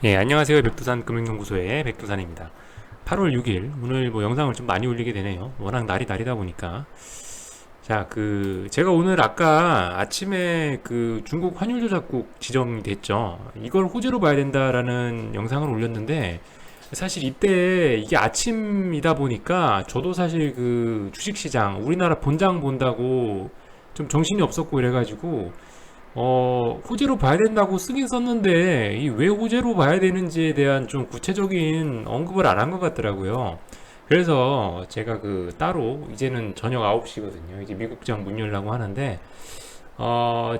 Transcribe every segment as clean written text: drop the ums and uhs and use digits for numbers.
예, 안녕하세요. 백두산 금융연구소의 백두산입니다. 8월 6일, 오늘 뭐 영상을 좀 많이 올리게 되네요. 워낙 날이 날이다 보니까. 자, 제가 오늘 아까 아침에 중국 환율 조작국 지정이 됐죠. 이걸 호재로 봐야 된다라는 영상을 올렸는데, 사실 이때 이게 아침이다 보니까 저도 사실 주식시장, 우리나라 본장 본다고 좀 정신이 없었고 이래가지고, 호재로 봐야 된다고 쓰긴 썼는데, 이 왜 호재로 봐야 되는지에 대한 좀 구체적인 언급을 안 한 것 같더라고요. 그래서 제가 따로, 이제는 저녁 9시거든요. 이제 미국장 문 열라고 하는데,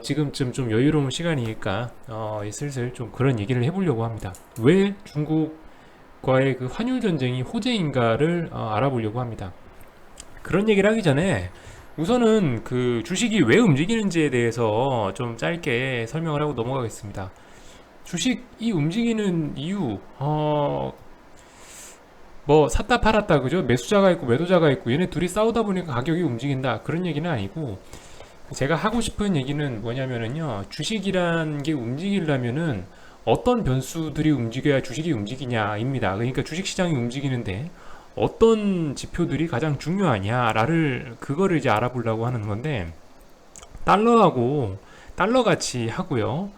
지금쯤 좀 여유로운 시간이니까, 슬슬 좀 그런 얘기를 해보려고 합니다. 왜 중국과의 그 환율 전쟁이 호재인가를 알아보려고 합니다. 그런 얘기를 하기 전에, 우선은 주식이 왜 움직이는지에 대해서 좀 짧게 설명을 하고 넘어가겠습니다. 주식이 움직이는 이유, 뭐 샀다 팔았다 그죠? 매수자가 있고 매도자가 있고 얘네 둘이 싸우다 보니까 가격이 움직인다 그런 얘기는 아니고, 제가 하고 싶은 얘기는 뭐냐면은요, 주식이란 게 움직이려면은 어떤 변수들이 움직여야 주식이 움직이냐입니다. 그러니까 주식 시장이 움직이는데 어떤 지표들이 가장 중요하냐를 그거를 이제 알아보려고 하는 건데, 달러하고 달러 가치 하고요,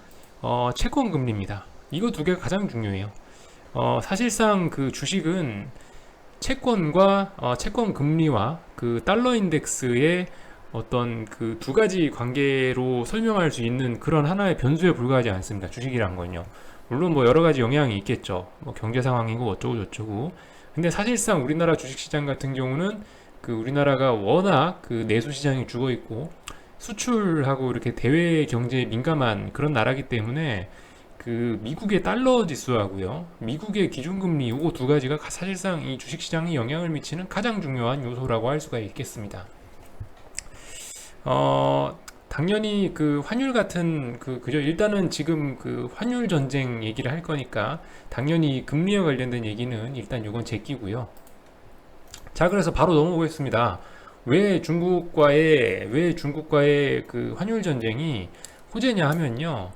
채권 금리입니다. 이거 두 개가 가장 중요해요. 사실상 주식은 채권과 채권 금리와 달러 인덱스의 어떤 두 가지 관계로 설명할 수 있는 그런 하나의 변수에 불과하지 않습니다. 주식이란 건요. 물론 뭐 여러 가지 영향이 있겠죠. 뭐 경제 상황이고 어쩌고 저쩌고. 근데 사실상 우리나라 주식시장 같은 경우는 우리나라가 워낙 내수 시장이 죽어 있고 수출하고 이렇게 대외 경제에 민감한 그런 나라기 때문에 미국의 달러 지수하고요, 미국의 기준금리 요거 두 가지가 사실상 이 주식시장에 영향을 미치는 가장 중요한 요소라고 할 수가 있겠습니다. 당연히 환율 같은 그죠. 일단은 지금 환율 전쟁 얘기를 할 거니까 당연히 금리와 관련된 얘기는 일단 요건 제끼고요. 자, 그래서 바로 넘어보겠습니다. 왜 중국과의 환율 전쟁이 호재냐 하면요.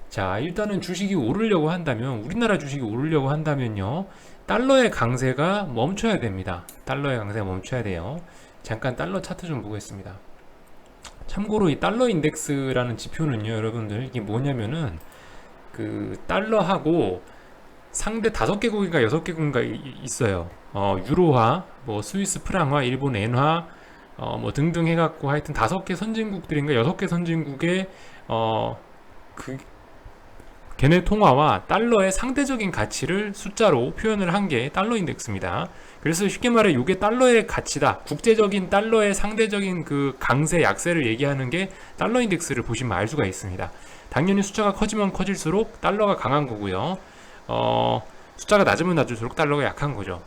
자, 일단은 주식이 오르려고 한다면, 우리나라 주식이 오르려고 한다면요, 달러의 강세가 멈춰야 됩니다. 달러의 강세가 멈춰야 돼요. 잠깐 달러 차트 좀 보겠습니다. 참고로 이 달러 인덱스라는 지표는요, 여러분들, 이게 뭐냐면은, 달러하고 상대 5개국인가 6개국인가 있어요. 유로화, 뭐 스위스 프랑화, 일본 엔화, 뭐 등등 해갖고 하여튼 5개 선진국들인가 6개 선진국의 그 걔네 통화와 달러의 상대적인 가치를 숫자로 표현을 한 게 달러 인덱스입니다. 그래서 쉽게 말해 이게 달러의 가치다. 국제적인 달러의 상대적인 강세, 약세를 얘기하는 게 달러 인덱스를 보시면 알 수가 있습니다. 당연히 숫자가 커지면 커질수록 달러가 강한 거고요. 숫자가 낮으면 낮을수록 달러가 약한 거죠.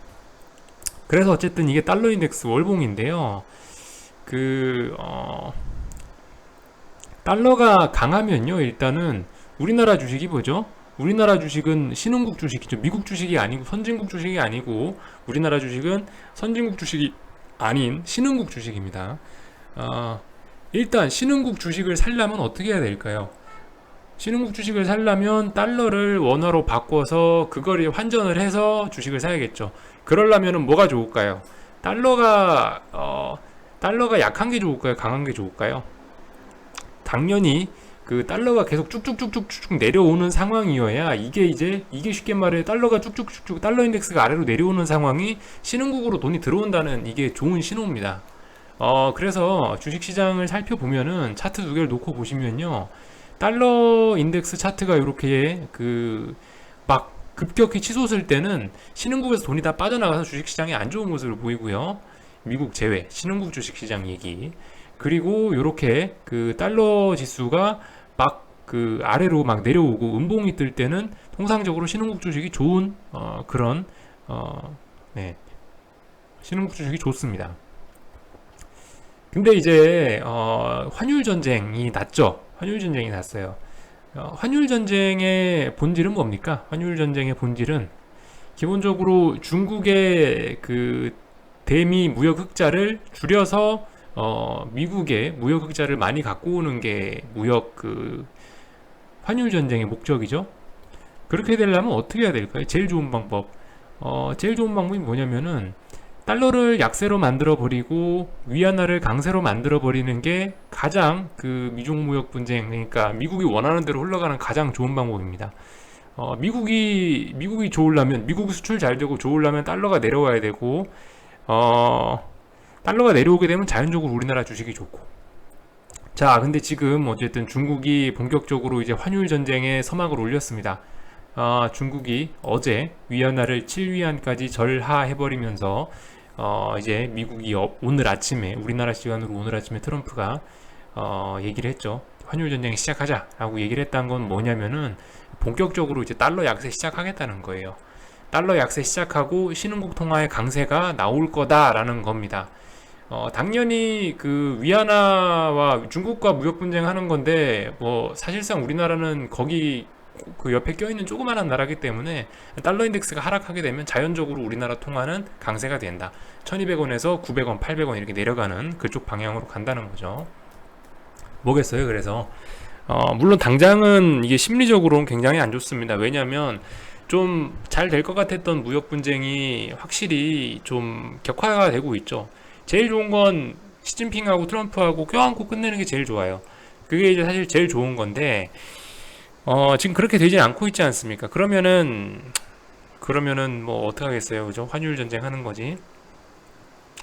그래서 어쨌든 이게 달러 인덱스 월봉인데요. 달러가 강하면요, 일단은 우리나라 주식이 뭐죠? 우리나라 주식은 신흥국 주식이죠. 미국 주식이 아니고 선진국 주식이 아니고, 우리나라 주식은 선진국 주식이 아닌 신흥국 주식입니다. 어, 일단 신흥국 주식을 살려면 어떻게 해야 될까요? 신흥국 주식을 살려면 달러를 원화로 바꿔서 그거를 환전을 해서 주식을 사야겠죠. 그러려면 뭐가 좋을까요? 달러가 약한 게 좋을까요? 강한 게 좋을까요? 당연히 달러가 계속 쭉쭉쭉쭉쭉 내려오는 상황이어야, 이게 쉽게 말해 달러가 쭉쭉쭉쭉 달러 인덱스가 아래로 내려오는 상황이 신흥국으로 돈이 들어온다는, 이게 좋은 신호입니다. 그래서 주식시장을 살펴보면은 차트 두 개를 놓고 보시면요, 달러 인덱스 차트가 이렇게 막 급격히 치솟을 때는 신흥국에서 돈이 다 빠져나가서 주식시장이 안 좋은 모습을 보이고요. 미국 제외 신흥국 주식시장 얘기. 그리고 이렇게 달러 지수가 막 아래로 막 내려오고 음봉이 뜰 때는 통상적으로 신흥국 주식이 좋은 그런 네, 신흥국 주식이 좋습니다. 근데 이제 환율 전쟁이 났죠. 환율 전쟁이 났어요. 환율 전쟁의 본질은 뭡니까? 환율 전쟁의 본질은 기본적으로 중국의 대미 무역 흑자를 줄여서 미국의 무역 흑자를 많이 갖고 오는 게 무역 환율 전쟁의 목적이죠. 그렇게 되려면 어떻게 해야 될까요? 제일 좋은 방법. 제일 좋은 방법이 뭐냐면은 달러를 약세로 만들어 버리고 위안화를 강세로 만들어 버리는 게 가장 그 미중 무역 분쟁, 그러니까 미국이 원하는 대로 흘러가는 가장 좋은 방법입니다. 미국이 좋으려면, 미국 수출 잘 되고 좋으려면 달러가 내려와야 되고, 달러가 내려오게 되면 자연적으로 우리나라 주식이 좋고. 자, 근데 지금 어쨌든 중국이 본격적으로 이제 환율 전쟁에 서막을 올렸습니다. 중국이 어제 위안화를 7위안까지 절하해버리면서 이제 미국이 오늘 아침에, 우리나라 시간으로 오늘 아침에 트럼프가 얘기를 했죠. 환율 전쟁 시작하자라고 얘기를 했다는 건 뭐냐면은 본격적으로 이제 달러 약세 시작하겠다는 거예요. 달러 약세 시작하고 신흥국 통화의 강세가 나올 거다라는 겁니다. 당연히 그 위안화와 중국과 무역 분쟁하는 건데 뭐 사실상 우리나라는 거기 그 옆에 껴있는 조그마한 나라기 때문에 달러 인덱스가 하락하게 되면 자연적으로 우리나라 통화는 강세가 된다. 1200원에서 900원, 800원 이렇게 내려가는 그쪽 방향으로 간다는 거죠. 뭐겠어요? 그래서 물론 당장은 이게 심리적으로는 굉장히 안 좋습니다. 왜냐하면 좀 잘 될 것 같았던 무역 분쟁이 확실히 좀 격화가 되고 있죠. 제일 좋은 건 시진핑하고 트럼프하고 껴안고 끝내는 게 제일 좋아요. 그게 이제 사실 제일 좋은 건데 지금 그렇게 되지 않고 있지 않습니까? 그러면은 뭐 어떡하겠어요, 그죠? 환율 전쟁 하는 거지.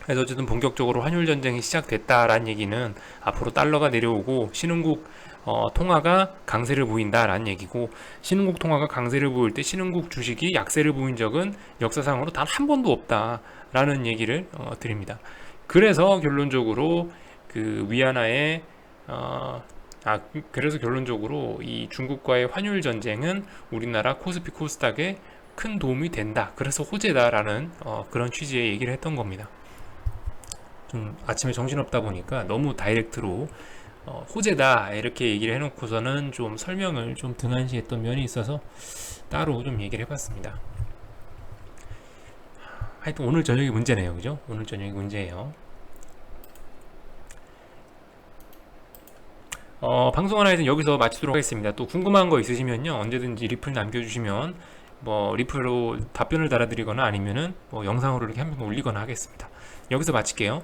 그래서 어쨌든 본격적으로 환율 전쟁이 시작됐다라는 얘기는 앞으로 달러가 내려오고 신흥국 통화가 강세를 보인다라는 얘기고, 신흥국 통화가 강세를 보일 때 신흥국 주식이 약세를 보인 적은 역사상으로 단 한 번도 없다라는 얘기를 드립니다. 그래서 결론적으로 그 위안화의 그래서 결론적으로 이 중국과의 환율 전쟁은 우리나라 코스피 코스닥에 큰 도움이 된다. 그래서 호재다라는 그런 취지의 얘기를 했던 겁니다. 좀 아침에 정신없다 보니까 너무 다이렉트로 호재다 이렇게 얘기를 해놓고서는 좀 설명을 좀 등한시했던 면이 있어서 따로 좀 얘기를 해봤습니다. 하여튼 오늘 저녁이 문제네요, 그죠? 오늘 저녁이 문제예요. 방송 하나 해서 여기서 마치도록 하겠습니다. 또 궁금한 거 있으시면요, 언제든지 리플 남겨주시면 뭐 리플로 답변을 달아드리거나 아니면은 뭐 영상으로 이렇게 한 번 올리거나 하겠습니다. 여기서 마칠게요.